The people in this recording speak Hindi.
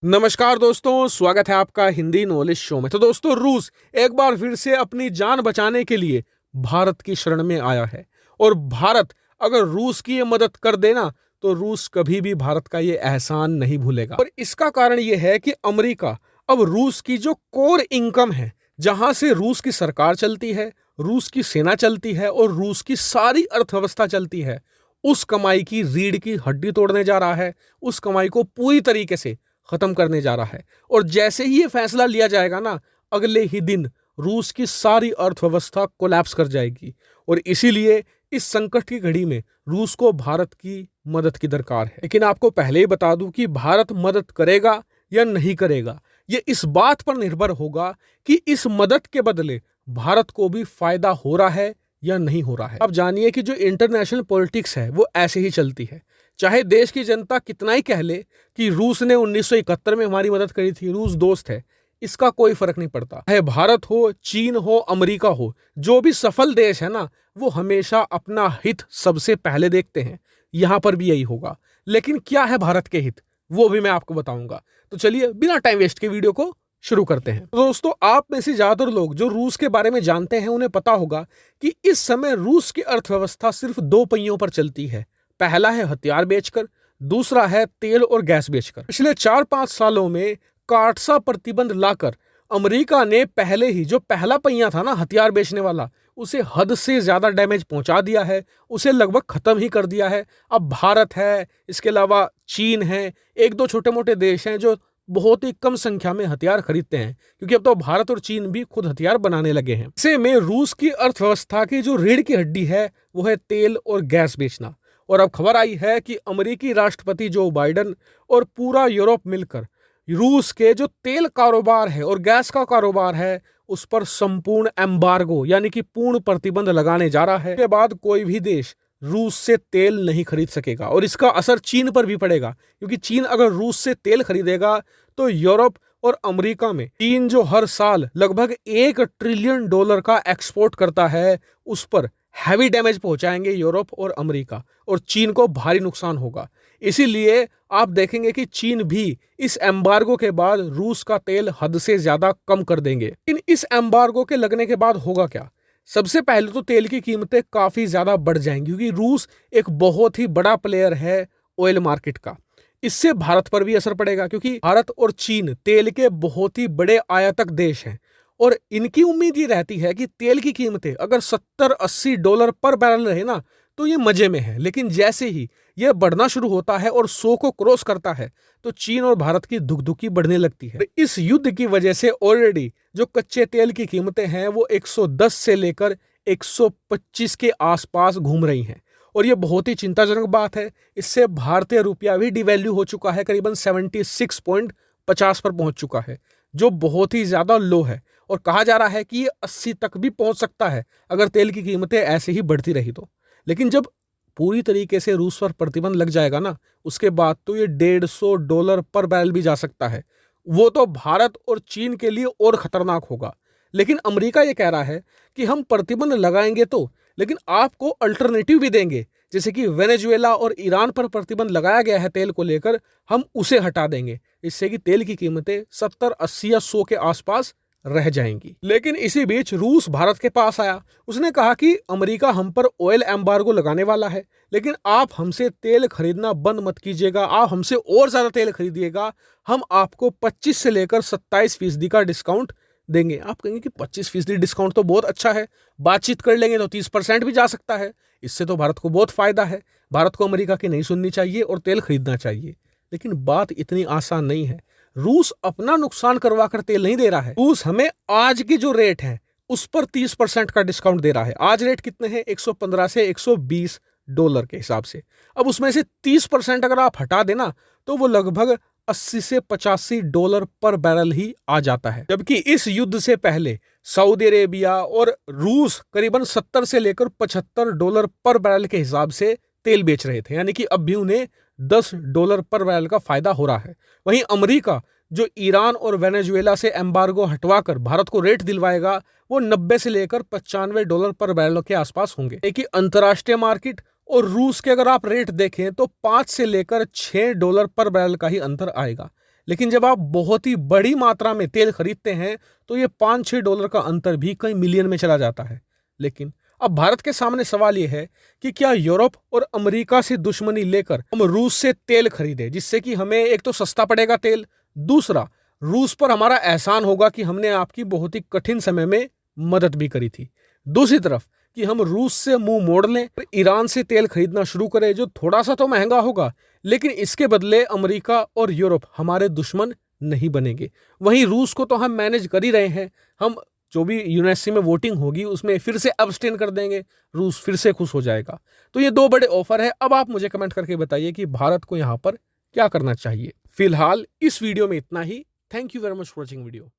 नमस्कार दोस्तों, स्वागत है आपका हिंदी नॉलेज शो में। तो दोस्तों, रूस एक बार फिर से अपनी जान बचाने के लिए भारत की शरण में आया है। और भारत अगर रूस की ये मदद कर देना तो रूस कभी भी भारत का ये एहसान नहीं भूलेगा। और इसका कारण ये है कि अमेरिका अब रूस की जो कोर इनकम है, जहां से रूस की सरकार चलती है, रूस की सेना चलती है और रूस की सारी अर्थव्यवस्था चलती है, उस कमाई की रीढ़ की हड्डी तोड़ने जा रहा है। उस कमाई को पूरी तरीके से खत्म करने जा रहा है। और जैसे ही ये फैसला लिया जाएगा ना, अगले ही दिन रूस की सारी अर्थव्यवस्था कोलैप्स कर जाएगी। और इसीलिए इस संकट की घड़ी में रूस को भारत की मदद की दरकार है। लेकिन आपको पहले ही बता दूं कि भारत मदद करेगा या नहीं करेगा, ये इस बात पर निर्भर होगा कि इस मदद के बदले भारत को भी फायदा हो रहा है या नहीं हो रहा है। अब जानिए कि जो इंटरनेशनल पॉलिटिक्स है वो ऐसे ही चलती है। चाहे देश की जनता कितना ही कह ले कि रूस ने 1971 में हमारी मदद करी थी, रूस दोस्त है, इसका कोई फर्क नहीं पड़ता। चाहे भारत हो, चीन हो, अमेरिका हो, जो भी सफल देश है ना, वो हमेशा अपना हित सबसे पहले देखते हैं। यहां पर भी यही होगा। लेकिन क्या है भारत के हित, वो भी मैं आपको बताऊंगा। तो चलिए बिना टाइम वेस्ट के वीडियो को शुरू करते हैं। तो दोस्तों, आप में से ज्यादातर लोग जो रूस के बारे में जानते हैं उन्हें पता होगा कि इस समय रूस की अर्थव्यवस्था सिर्फ दो पहियों पर चलती है। पहला है हथियार बेचकर, दूसरा है तेल और गैस बेचकर। पिछले 4-5 सालों में काटसा प्रतिबंध लाकर अमेरिका ने पहले ही जो पहला पहिया था ना, हथियार बेचने वाला, उसे हद से ज्यादा डैमेज पहुंचा दिया है, उसे लगभग खत्म ही कर दिया है। अब भारत है, इसके अलावा चीन है, एक दो छोटे मोटे देश हैं जो बहुत ही कम संख्या में हथियार खरीदते हैं, क्योंकि अब तो भारत और चीन भी खुद हथियार बनाने लगे हैं। ऐसे में रूस की अर्थव्यवस्था की जो रीढ़ की हड्डी है वो है तेल और गैस बेचना। और अब खबर आई है कि अमेरिकी राष्ट्रपति जो बाइडेन और पूरा यूरोप मिलकर रूस के जो तेल कारोबार है और गैस का कारोबार है उस पर संपूर्ण एम्बार्गो यानी कि पूर्ण प्रतिबंध लगाने जा रहा है। इसके बाद कोई भी देश रूस से तेल नहीं खरीद सकेगा। और इसका असर चीन पर भी पड़ेगा, क्योंकि चीन अगर रूस से तेल खरीदेगा तो यूरोप और अमेरिका में चीन जो हर साल लगभग $1 ट्रिलियन का एक्सपोर्ट करता है, उस पर हैवी डैमेज पहुंचाएंगे यूरोप और अमेरिका, और चीन को भारी नुकसान होगा। इसीलिए आप देखेंगे कि चीन भी इस एम्बार्गो के बाद रूस का तेल हद से ज्यादा कम कर देंगे। लेकिन इस एम्बार्गो के लगने के बाद होगा क्या? सबसे पहले तो तेल की कीमतें काफी ज्यादा बढ़ जाएंगी, क्योंकि रूस एक बहुत ही बड़ा प्लेयर है ऑयल मार्केट का। इससे भारत पर भी असर पड़ेगा, क्योंकि भारत और चीन तेल के बहुत ही बड़े आयातक देश हैं। और इनकी उम्मीद ये रहती है कि तेल की कीमतें अगर $70-80 पर बैरल रहे ना तो ये मजे में है। लेकिन जैसे ही यह बढ़ना शुरू होता है और 100 को क्रॉस करता है तो चीन और भारत की धुकधुकी बढ़ने लगती है। इस युद्ध की वजह से ऑलरेडी जो कच्चे तेल की कीमतें हैं वो 110 से लेकर 125 के आसपास घूम रही हैं। और ये बहुत ही चिंताजनक बात है। इससे भारतीय रुपया भी डिवैल्यू हो चुका है, करीबन 76.50 पर पहुंच चुका है, जो बहुत ही ज्यादा लो है। और कहा जा रहा है कि ये 80 तक भी पहुंच सकता है अगर तेल की कीमतें ऐसे ही बढ़ती रही तो। लेकिन जब पूरी तरीके से रूस पर प्रतिबंध लग जाएगा ना, उसके बाद तो ये $150 पर बैरल भी जा सकता है। वो तो भारत और चीन के लिए और खतरनाक होगा। लेकिन अमेरिका ये कह रहा है कि हम प्रतिबंध लगाएंगे तो, लेकिन आपको अल्टरनेटिव भी देंगे। जैसे कि वेनेजुएला और ईरान पर प्रतिबंध लगाया गया है तेल को लेकर, हम उसे हटा देंगे, इससे कि तेल की कीमतें 70, 80 या 100 के आसपास रह जाएंगी। लेकिन इसी बीच रूस भारत के पास आया। उसने कहा कि अमेरिका हम पर ऑयल एम्बार्गो लगाने वाला है, लेकिन आप हमसे तेल खरीदना बंद मत कीजिएगा, आप हमसे और ज्यादा तेल खरीदिएगा, हम आपको 25 से लेकर 27% का डिस्काउंट देंगे। आप कहेंगे कि 25% डिस्काउंट तो बहुत अच्छा है, बातचीत कर लेंगे तो 30% भी जा सकता है, इससे तो भारत को बहुत फायदा है, भारत को अमेरिका की नहीं सुननी चाहिए और तेल खरीदना चाहिए। लेकिन बात इतनी आसान नहीं है। रूस अपना नुकसान करवा कर तेल नहीं दे रहा है। रूस हमें आज की जो रेट है उस पर 30% का डिस्काउंट दे रहा है। आज रेट कितने हैं? 115 से $120 के हिसाब से। अब उसमें से 30% अगर आप हटा देना तो वो लगभग 80 से $85 पर बैरल ही आ जाता है। जबकि इस युद्ध से पहले सऊदी अरेबिया और रूस करीबन 70 से लेकर $75 पर बैरल के हिसाब से तेल बेच रहे थे, यानी कि अब भी उन्हें $10 पर बैरल का फायदा हो रहा है। वहीं अमेरिका जो ईरान और वेनेजुएला से एम्बार्गो हटवाकर भारत को रेट दिलवाएगा वो 90 से लेकर $95 पर बैरल के आसपास होंगे। एक ही अंतर्राष्ट्रीय मार्केट और रूस के अगर आप रेट देखें तो 5 से लेकर $6 पर बैरल का ही अंतर आएगा। लेकिन जब आप बहुत ही बड़ी मात्रा में तेल खरीदते हैं तो ये $5-6 का अंतर भी कई मिलियन में चला जाता है। लेकिन अब भारत के सामने सवाल यह है कि क्या यूरोप और अमेरिका से दुश्मनी लेकर हम रूस से तेल खरीदें, जिससे कि हमें एक तो सस्ता पड़ेगा तेल, दूसरा रूस पर हमारा एहसान होगा कि हमने आपकी बहुत ही कठिन समय में मदद भी करी थी। दूसरी तरफ कि हम रूस से मुंह मोड़ लें और ईरान से तेल खरीदना शुरू करें, जो थोड़ा सा तो महंगा होगा, लेकिन इसके बदले अमेरिका और यूरोप हमारे दुश्मन नहीं बनेंगे। वहीं रूस को तो हम मैनेज कर ही रहे हैं, हम जो भी यूएनएससी में वोटिंग होगी उसमें फिर से अब्सटेन कर देंगे, रूस फिर से खुश हो जाएगा। तो ये दो बड़े ऑफर है। अब आप मुझे कमेंट करके बताइए कि भारत को यहाँ पर क्या करना चाहिए। फिलहाल इस वीडियो में इतना ही। Thank you very much for watching video.